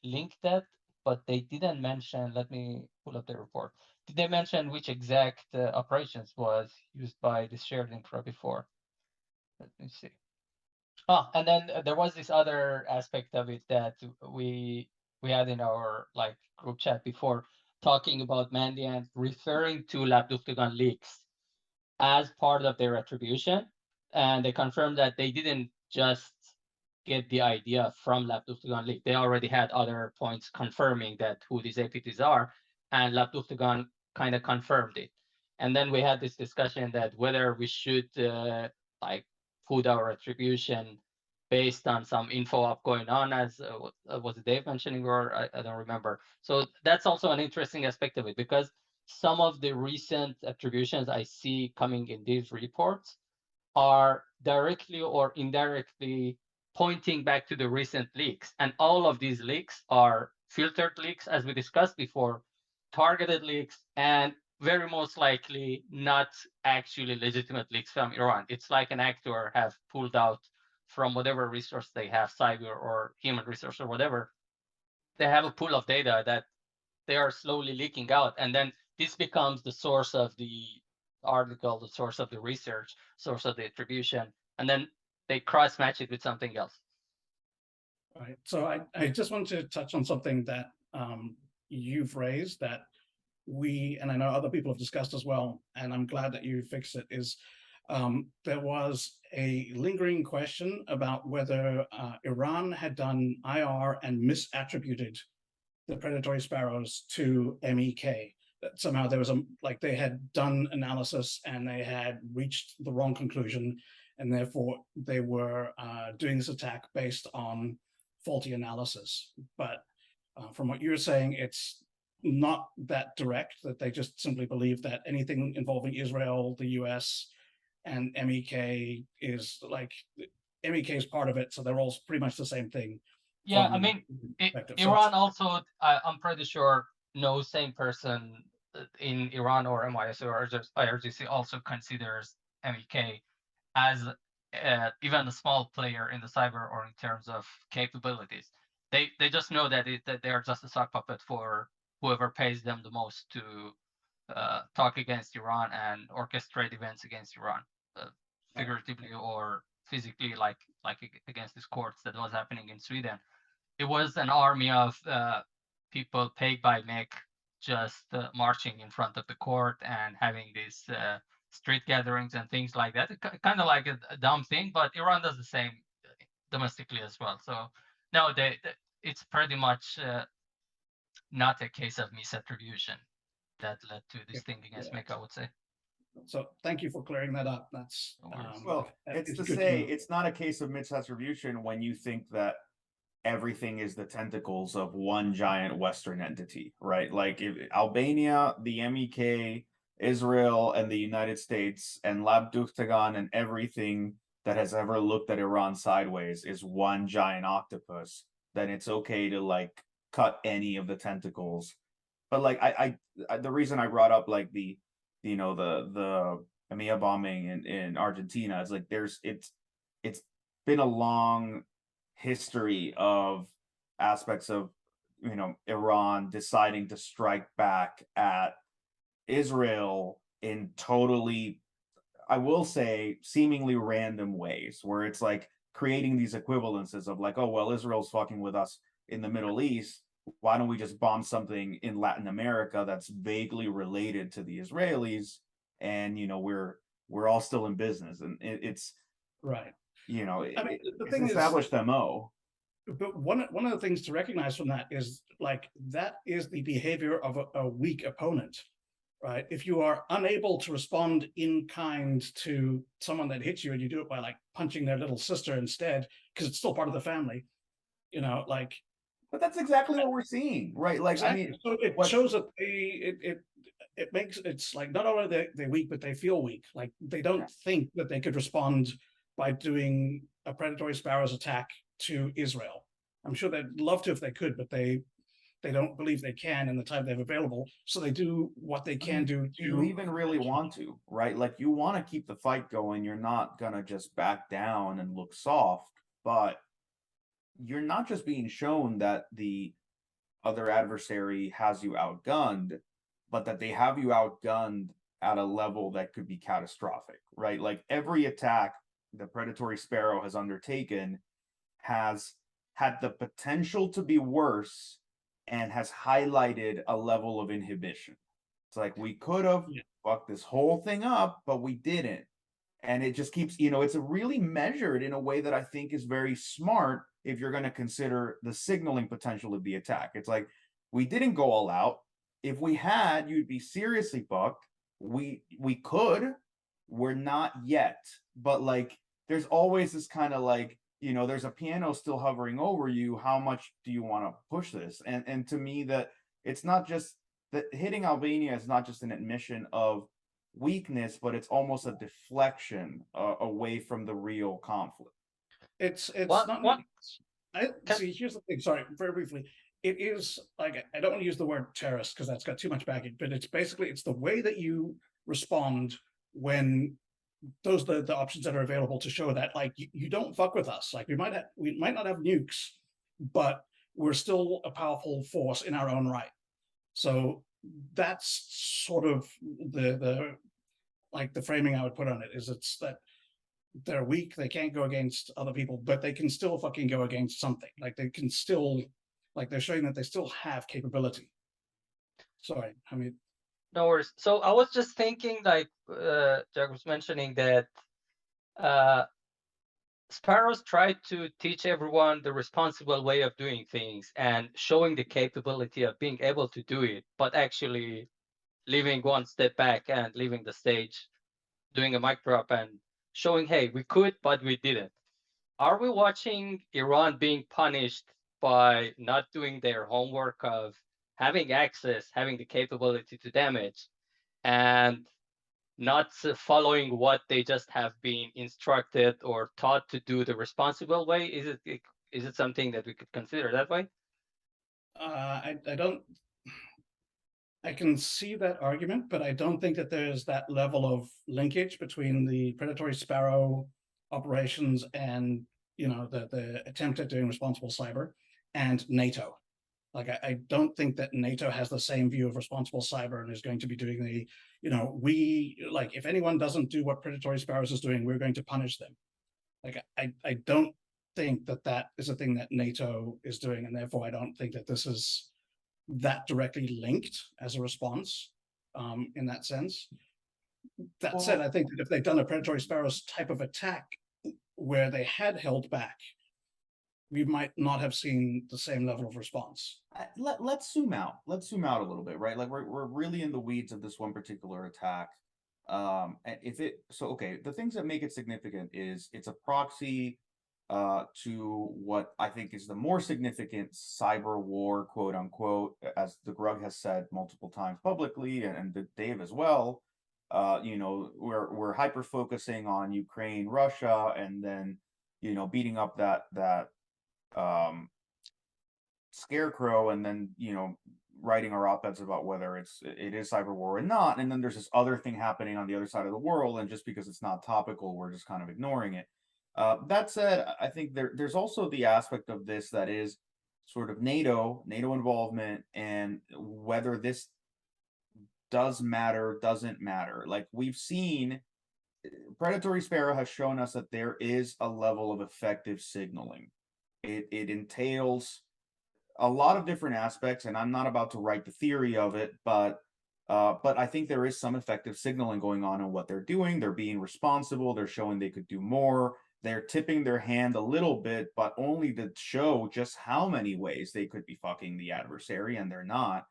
linked that, but they didn't mention, let me pull up the report. Did they mention which exact operations was used by this shared infra before? Let me see. Oh, and then there was this other aspect of it that we had in our like group chat before, talking about Mandiant referring to Labdukhtagan leaks as part of their attribution, and they confirmed that they didn't just get the idea from Labdukhtagan leak. They already had other points confirming that who these APTs are, and Labdukhtagan kind of confirmed it. And then we had this discussion that whether we should like put our attribution based on some info up going on, as was it Dave mentioning, or I don't remember. So that's also an interesting aspect of it, because some of the recent attributions I see coming in these reports are directly or indirectly pointing back to the recent leaks. And all of these leaks are filtered leaks, as we discussed before, targeted leaks, and very most likely not actually legitimate leaks from Iran. It's like an actor have pulled out from whatever resource they have, cyber or human resource or whatever. They have a pool of data that they are slowly leaking out. And then this becomes the source of the article, the source of the research, source of the attribution, and then they cross-match it with something else. Right. So I just want to touch on something that you've raised that we, and I know other people have discussed as well, and I'm glad that you fixed it, is there was a lingering question about whether Iran had done IR and misattributed the predatory sparrows to MEK. That somehow there was they had done analysis and they had reached the wrong conclusion, and therefore they were doing this attack based on faulty analysis. But from what you're saying, it's not that direct, that they just simply believe that anything involving Israel, the US, and MEK is MEK is part of it, so they're all pretty much the same thing. Yeah, I mean, Iran also, I'm pretty sure no sane person in Iran or MIS or IRGC also considers MEK as even a small player in the cyber or in terms of capabilities. They just know that they are just a sock puppet for whoever pays them the most to talk against Iran and orchestrate events against Iran, figuratively or physically, like against these courts that was happening in Sweden. It was an army of people paid by MEK just marching in front of the court and having these street gatherings and things like that. Kind of like a dumb thing, but Iran does the same domestically as well. So no, it's pretty much not a case of misattribution that led to this thing against MEK, I would say. So thank you for clearing that up. That's Well, it's to good say know. it's not a case of misattribution when you think that everything is the tentacles of one giant Western entity, right? Like if Albania, the MEK, Israel, and the United States, and Labduktagan, and everything that has ever looked at Iran sideways is one giant octopus, then it's okay to like cut any of the tentacles. But like I the reason I brought up like the the EMEA bombing in Argentina is like it's been a long history of aspects of Iran deciding to strike back at Israel in totally, I will say, seemingly random ways, where it's like creating these equivalences of like, oh well, Israel's fucking with us in the Middle East, why don't we just bomb something in Latin America that's vaguely related to the Israelis, and we're all still in business, and it's Right. I mean, the it's thing established MO. But one of the things to recognize from that is like that is the behavior of a weak opponent, right? If you are unable to respond in kind to someone that hits you, and you do it by like punching their little sister instead, because it's still part of the family, like. But that's exactly what we're seeing, right? Like, Exactly. I mean, so it shows that it makes it's like not only they're weak, but they feel weak. Like they don't think that they could respond by doing a predatory sparrows attack to Israel. I'm sure they'd love to if they could, but they don't believe they can in the time they have available. So they do what they can do. Do you even really want to, right? Like you want to keep the fight going. You're not gonna just back down and look soft, but you're not just being shown that the other adversary has you outgunned, but that they have you outgunned at a level that could be catastrophic, right? Like every attack the predatory sparrow has undertaken has had the potential to be worse and has highlighted a level of inhibition. It's like we could have fucked this whole thing up, but we didn't. And it just keeps, it's really measured in a way that I think is very smart if you're going to consider the signaling potential of the attack. It's like we didn't go all out. If we had, you'd be seriously fucked. We could. We're not yet. But like there's always this kind of like, there's a piano still hovering over you. How much do you want to push this? And to me, that it's not just that hitting Albania is not just an admission of weakness, but it's almost a deflection away from the real conflict. It's What not. what I see. Here's the thing. Sorry, very briefly. It is like I don't want to use the word terrorist because that's got too much baggage, but it's basically it's the way that you respond when those are the options that are available to show that like you don't fuck with us. Like we might not have nukes, but we're still a powerful force in our own right. So that's sort of the like the framing I would put on it is it's that they're weak, they can't go against other people, but they can still fucking go against something. Like they can still like they're showing that they still have capability. Sorry, I mean No worries. So I was just thinking, like Jack was mentioning that Sparrows try to teach everyone the responsible way of doing things and showing the capability of being able to do it, but actually leaving one step back and leaving the stage, doing a mic drop and showing, hey, we could, but we didn't. Are we watching Iran being punished by not doing their homework of having access, having the capability to damage, and not following what they just have been instructed or taught to do the responsible way? Is it something that we could consider that way? I don't. I can see that argument, but I don't think that there's that level of linkage between the predatory sparrow operations and the attempt at doing responsible cyber and NATO. Like I don't think that NATO has the same view of responsible cyber and is going to be doing the, we like if anyone doesn't do what predatory sparrows is doing, we're going to punish them. Like I don't think that that is a thing that NATO is doing, and therefore I don't think that this is that directly linked as a response in that sense. That said, I think that if they'd done a predatory sparrows type of attack where they had held back, we might not have seen the same level of response. Let's zoom out. Let's zoom out a little bit, right? Like we're really in the weeds of this one particular attack. And if it okay, the things that make it significant is it's a proxy to what I think is the more significant cyber war, quote unquote, as the Grug has said multiple times publicly, and Dave as well. You know, we're hyper focusing on Ukraine, Russia, and then beating up that um, scarecrow, and then writing our op-eds about whether it is cyber war or not. And then there's this other thing happening on the other side of the world, and just because it's not topical, we're just kind of ignoring it. That said, I think there's also the aspect of this that is sort of NATO involvement, and whether this does matter, doesn't matter. Like we've seen, Predatory Sparrow has shown us that there is a level of effective signaling. It entails a lot of different aspects, and I'm not about to write the theory of it, but I think there is some effective signaling going on in what they're doing. They're being responsible. They're showing they could do more. They're tipping their hand a little bit, but only to show just how many ways they could be fucking the adversary, and they're not.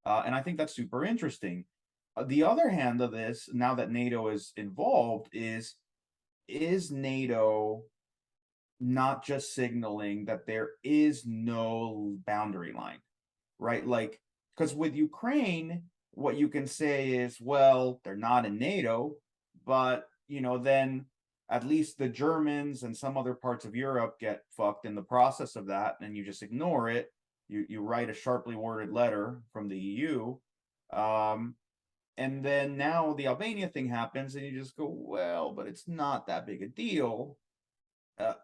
And I think that's super interesting. The other hand of this, now that NATO is involved, is NATO not just signaling that there is no boundary line, right? Like, because with Ukraine, what you can say is, well, they're not in NATO, but then at least the Germans and some other parts of Europe get fucked in the process of that, and you just ignore it. You write a sharply worded letter from the EU, and then now the Albania thing happens, and you just go, well, but it's not that big a deal.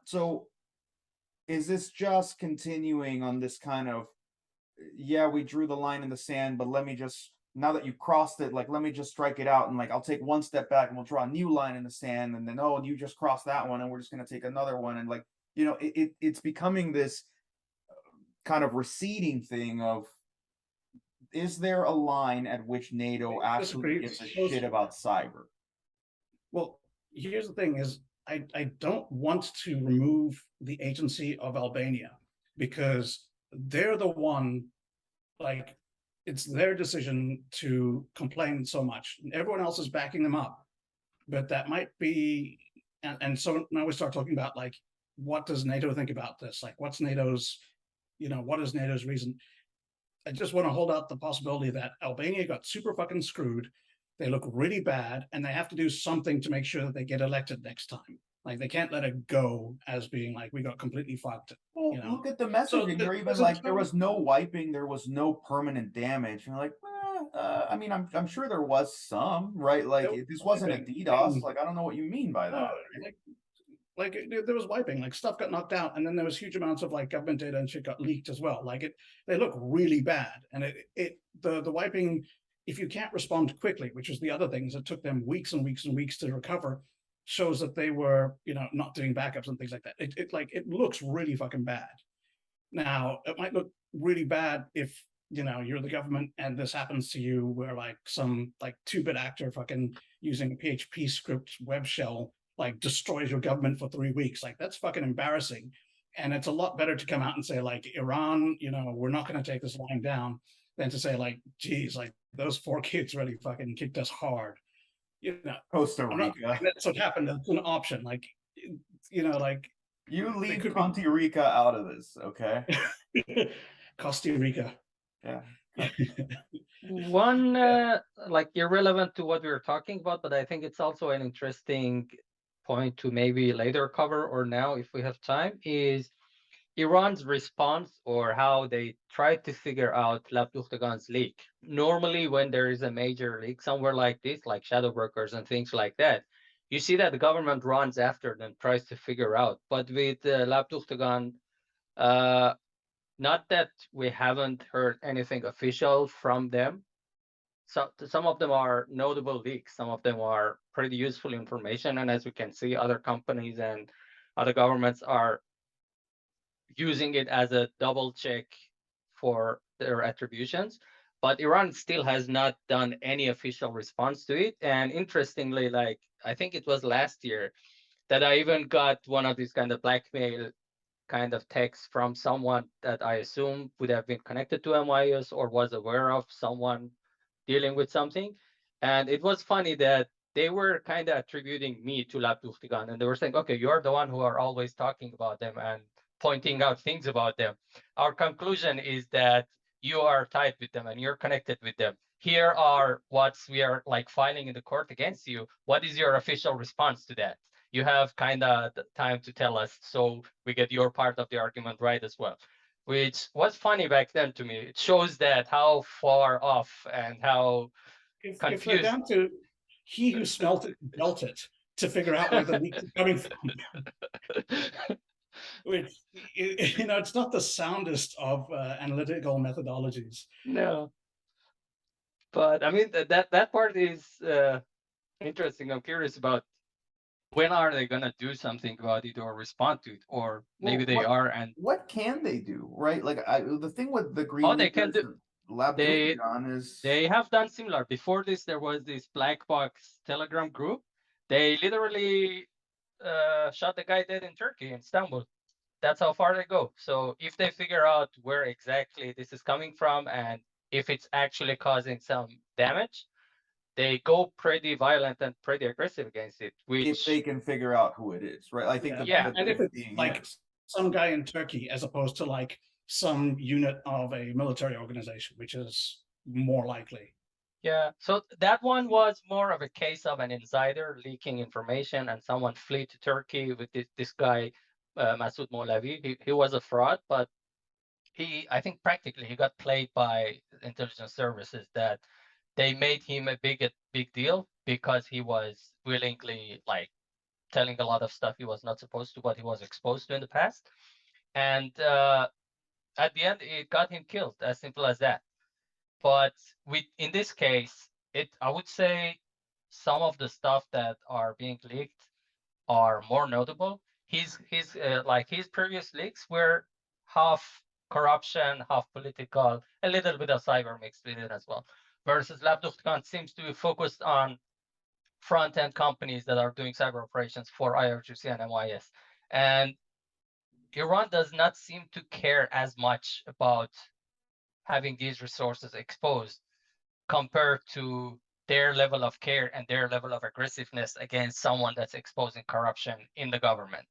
So is this just continuing on this kind of, yeah, we drew the line in the sand, but let me just, now that you've crossed it, like, let me just strike it out, and like, I'll take one step back and we'll draw a new line in the sand, and then, oh, you just crossed that one and we're just going to take another one. And like, it's becoming this kind of receding thing of, is there a line at which NATO actually gives a shit about cyber? Well, here's the thing is, I don't want to remove the agency of Albania, because they're the one, like, it's their decision to complain so much. Everyone else is backing them up. But that might be, and so now we start talking about, like, what does NATO think about this? Like, what's NATO's, what is NATO's reason? I just want to hold out the possibility that Albania got super fucking screwed. They look really bad, and they have to do something to make sure that they get elected next time. Like, they can't let it go as being like, we got completely fucked. Well, look at the messaging. They're even like, there was no wiping, there was no permanent damage. And you're like, I mean, I'm sure there was some, right? Like, this wasn't a DDoS. Like, I don't know what you mean by that. Like there was wiping, like stuff got knocked out, and then there was huge amounts of like government data and shit got leaked as well. Like they look really bad, and the wiping, if you can't respond quickly, which was the other things that took them weeks and weeks and weeks to recover, shows that they were not doing backups and things like that. It looks really fucking bad. Now it might look really bad if you're the government and this happens to you, where like some like 2-bit actor fucking using a PHP script web shell like destroys your government for 3 weeks. Like, that's fucking embarrassing. And it's a lot better to come out and say, like, Iran, we're not going to take this line down, than to say, like, geez, like, those 4 kids really fucking kicked us hard. Costa Rica. That's what happened. That's an option. Like, like, you leave Conti Rica out of this, okay? Costa Rica. Yeah. One like irrelevant to what we were talking about, but I think it's also an interesting point to maybe later cover, or now if we have time, is Iran's response, or how they tried to figure out Lapluchtagan's leak. Normally when there is a major leak somewhere like this, like shadow brokers and things like that, you see that the government runs after them, tries to figure out. But with Lapluchtagan, not that we haven't heard anything official from them. So some of them are notable leaks. Some of them are pretty useful information. And as we can see, other companies and other governments are using it as a double check for their attributions. But Iran still has not done any official response to it. And interestingly, like, I think it was last year that I even got one of these kind of blackmail kind of text from someone that I assume would have been connected to MIS or was aware of someone dealing with something. And it was funny that they were kind of attributing me to Labduchtigan, and they were saying, okay, you're the one who are always talking about them and pointing out things about them. Our conclusion is that you are tied with them and you're connected with them. Here are what we are like filing in the court against you. What is your official response to that? You have kind of time to tell us so we get your part of the argument right as well, which was funny back then to me. It shows that how far off and how If confused. they're down to he who smelt it built it to figure out where the leaks are coming from. Which, you know, it's not the soundest of analytical methodologies. No, but I mean that part is interesting. I'm curious about when are they gonna do something about it or respond to it, or maybe they are. And what can they do, right? Like the thing with the green they can do. Labduchtigan is They have done similar. Before this, there was this black box Telegram group. They literally shot the guy dead in Turkey, in Istanbul. That's how far they go. So if they figure out where exactly this is coming from and if it's actually causing some damage, they go pretty violent and pretty aggressive against it. Which, if they can figure out who it is, right? I think and if it's like some guy in Turkey as opposed to like some unit of a military organization, which is more likely. Yeah, so that one was more of a case of an insider leaking information and someone flee to Turkey with this guy, Masoud Molavi. He was a fraud, but I think practically he got played by intelligence services that they made him a big deal because he was willingly like telling a lot of stuff he was not supposed to, what he was exposed to in the past. And at the end, it got him killed, as simple as that. But in this case, I would say some of the stuff that are being leaked are more notable. His previous leaks were half corruption, half political, a little bit of cyber mixed with it as well. Versus Labduchtigan seems to be focused on front-end companies that are doing cyber operations for IRGC and MIS. And Iran does not seem to care as much about having these resources exposed compared to their level of care and their level of aggressiveness against someone that's exposing corruption in the government.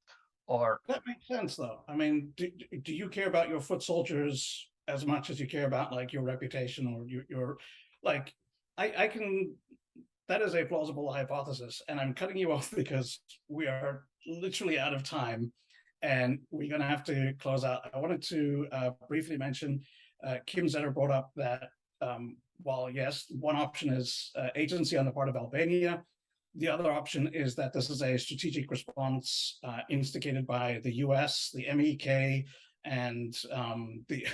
Or that makes sense, though. I mean, do you care about your foot soldiers as much as you care about like your reputation or your like? I can. That is a plausible hypothesis, and I'm cutting you off because we are literally out of time, and we're going to have to close out. I wanted to briefly mention Kim Zetter brought up that while yes, one option is agency on the part of Albania, the other option is that this is a strategic response instigated by the US, the MEK, and the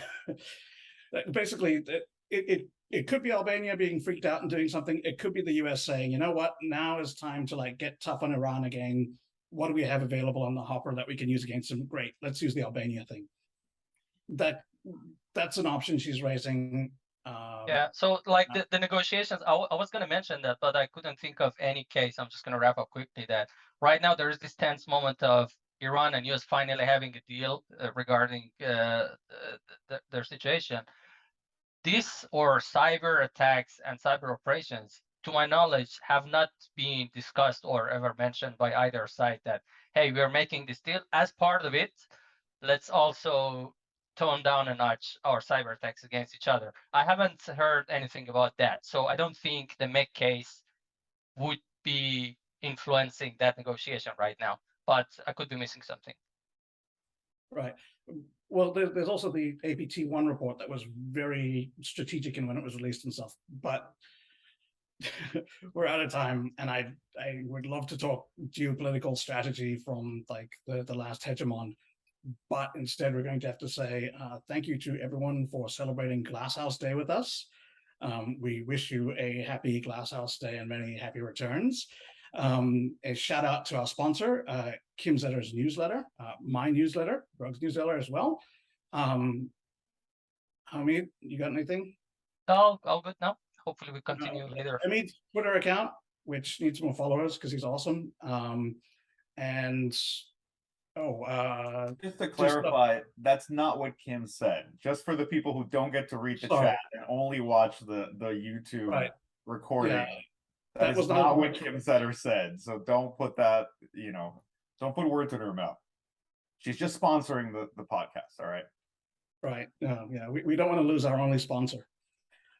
basically it could be Albania being freaked out and doing something. It could be the US saying, you know what, now is time to like get tough on Iran again. What do we have available on the hopper that we can use against them? Great, let's use the Albania thing. That's an option she's raising. Yeah, so like the negotiations, I was going to mention that, but I couldn't think of any case. I'm just going to wrap up quickly that right now there is this tense moment of Iran and US finally having a deal regarding their situation. This or cyber attacks and cyber operations, to my knowledge, have not been discussed or ever mentioned by either side that, hey, we're making this deal. As part of it, let's also tone down a notch our cyber attacks against each other. I haven't heard anything about that. So I don't think the MEC case would be influencing that negotiation right now, but I could be missing something. Right. Well, there's also the APT1 report that was very strategic in when it was released and stuff, but we're out of time, and I would love to talk geopolitical strategy from like the last hegemon, but instead we're going to have to say thank you to everyone for celebrating Glasshouse Day with us. We wish you a happy Glasshouse Day and many happy returns. A shout out to our sponsor, Kim Zetter's newsletter, my newsletter, Rogue's newsletter as well. Hamid, you got anything? No, all good now. Hopefully we continue later. Hamid's Twitter account, which needs more followers because he's awesome. And just to clarify, that's not what Kim said. Just for the people who don't get to read the chat and only watch the YouTube recording. That That was is not not a- what Kim Setter said. So don't put that, don't put words in her mouth. She's just sponsoring the podcast. All right. Right. No, yeah, we don't want to lose our only sponsor.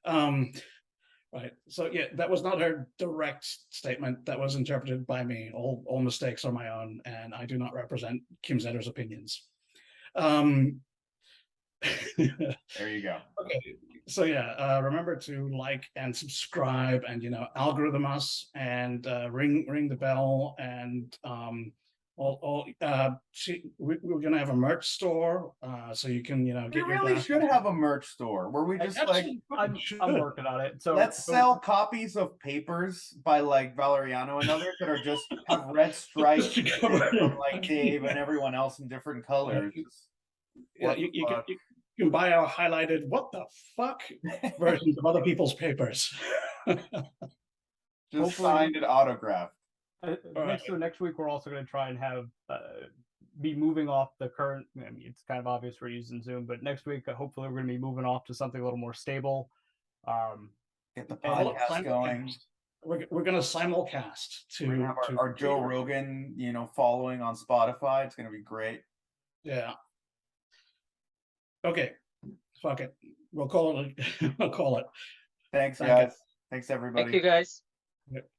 Right. So yeah, that was not her direct statement. That was interpreted by me. All mistakes are my own, and I do not represent Kim Zetter's opinions. There you go. Okay. So yeah, remember to like and subscribe, and algorithm us, and ring the bell, and we're gonna have a merch store, so you can We get your really glass. should have a merch store where we just like I'm working on it. So let's sell copies of papers by like Valeriano and others that are just have red stripes Just to cover from like it. Dave and everyone else in different colors. Yeah, What you the fuck? can buy our highlighted "what the fuck" versions of other people's papers. Just Hopefully- signed and autographed. Next week we're also going to try and have be moving off the current. I mean, it's kind of obvious we're using Zoom, but next week hopefully we're going to be moving off to something a little more stable. Get the And podcast going. We're gonna simulcast to, We're gonna have our Joe Rogan, following on Spotify. It's gonna be great. Yeah. Okay. Fuck it. We'll call it. We'll call it. Thanks, Thank you. guys. Thanks, everybody. Thank you, guys. Yep.